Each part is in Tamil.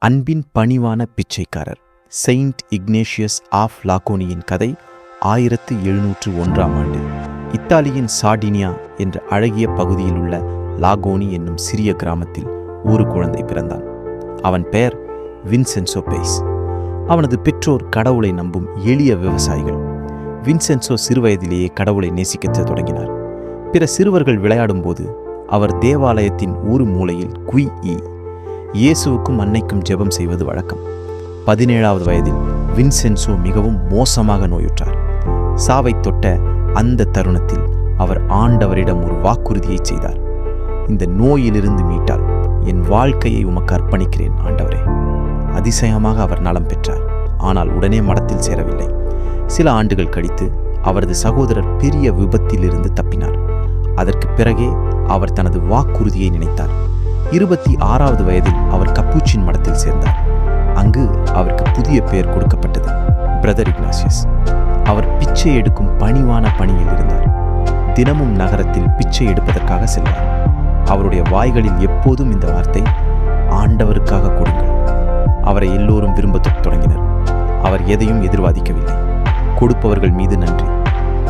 அன்பின் பணிவான பிச்சைக்காரர் செயின்ட் இக்னேஷியஸ் ஆஃப் லாகோனியின் கதை 1701 இத்தாலியின் சார்டினியா என்ற அழகிய பகுதியில் உள்ள லாகோனி என்னும் சிறிய கிராமத்தில் ஒரு குழந்தை பிறந்தான். அவன் பெயர் வின்சென்சோ பெய்ஸ். அவனது பெற்றோர் கடவுளை நம்பும் எளிய விவசாயிகள். வின்சென்சோ சிறுவயதிலேயே கடவுளை நேசிக்கத் தொடங்கினார். பிற சிறுவர்கள் விளையாடும் போது அவர் தேவாலயத்தின் ஒரு மூலையில் இயேசுவுக்கும் அன்னைக்கும் ஜெபம் செய்வது வழக்கம். 17வது வயதில் வின்சென்சோ மிகவும் மோசமாக நோயுற்றார். சாவை தொட்ட அந்த தருணத்தில் அவர் ஆண்டவரிடம் ஒரு வாக்குறுதியை செய்தார். இந்த நோயிலிருந்து மீட்டால் என் வாழ்க்கையை உமக்கு அர்ப்பணிக்கிறேன் ஆண்டவரே. அதிசயமாக அவர் நலம் பெற்றார். ஆனால் உடனே மடத்தில் சேரவில்லை. சில ஆண்டுகள் கழித்து அவரது சகோதரர் பெரிய விபத்திலிருந்து தப்பினார். அதற்கு பிறகே அவர் தனது வாக்குறுதியை நினைத்தார். 26வது வயதில் அவர் கப்பூச்சின் மடத்தில் சேர்ந்தார். அங்கு அவருக்கு புதிய பெயர் கொடுக்கப்பட்டது, பிரதர் இக்னாசியஸ். அவர் பிச்சை எடுக்கும் பணிவான பணியில் இருந்தார். தினமும் நகரத்தில் பிச்சை எடுப்பதற்காக செல்வார். அவருடைய வாய்களில் எப்போதும் இந்த வார்த்தை, ஆண்டவருக்காக கொடுங்கள். அவரை எல்லோரும் விரும்பத் தொடங்கினர். அவர் எதையும் எதிர்பார்க்கவில்லை. கொடுப்பவர்கள் மீது நன்றி,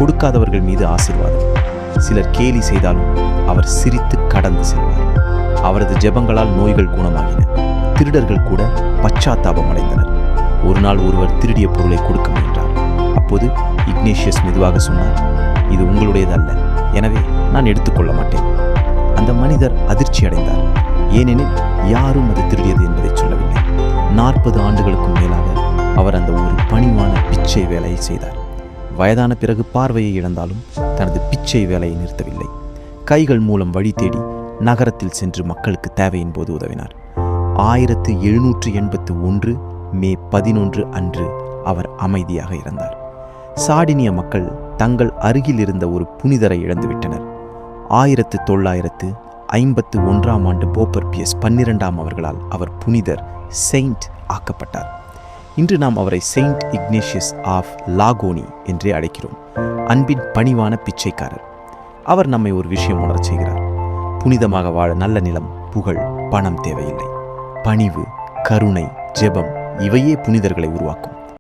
கொடுக்காதவர்கள் மீது ஆசீர்வாதம். சிலர் கேலி செய்தாலும் அவர் சிரித்து கடந்து செல்வார். அவரது ஜெபங்களால் நோய்கள் குணமாகின. திருடர்கள் கூட பச்சாத்தாபம் அடைந்தனர். ஒரு நாள் ஒருவர் திருடிய பொருளை கொடுக்க முயன்றார். அப்போது இக்னேஷியஸ் மெதுவாக சொன்னார், இது உங்களுடையதல்ல, எனவே நான் எடுத்துக்கொள்ள மாட்டேன். அந்த மனிதர் அதிர்ச்சி அடைந்தார். ஏனெனில் யாரும் அது திருடியது என்பதை சொல்லவில்லை. 40 ஆண்டுகளுக்கும் மேலாக அவர் அந்த ஒரு பணிவான பிச்சை வேலையை செய்தார். வயதான பிறகு பார்வையை இழந்தாலும் தனது பிச்சை வேலையை நிறுத்தவில்லை. கைகள் மூலம் வழி தேடி நகரத்தில் சென்று மக்களுக்கு தேவையின் போது உதவினார். 1781 மே 11 அன்று அவர் அமைதியாக இறந்தார். சார்டினிய மக்கள் தங்கள் அருகில் இருந்த ஒரு புனிதரை இழந்துவிட்டனர். 1951ஆம் ஆண்டு போப்பர் பியஸ் 12 அவர்களால் அவர் புனிதர் செயின்ட் ஆக்கப்பட்டார். இன்று நாம் அவரை செயின்ட் இக்னேஷியஸ் ஆஃப் லாகோனி என்றே அழைக்கிறோம். அன்பின் பணிவான பிச்சைக்காரர். அவர் நம்மை ஒரு விஷயம் உணரச் செய்கிறார். புனிதமாக வாழ நல்ல நிலம், புகழ், பணம் தேவையில்லை. பணிவு, கருணை, ஜெபம் இவையே புனிதர்களை உருவாக்கும்.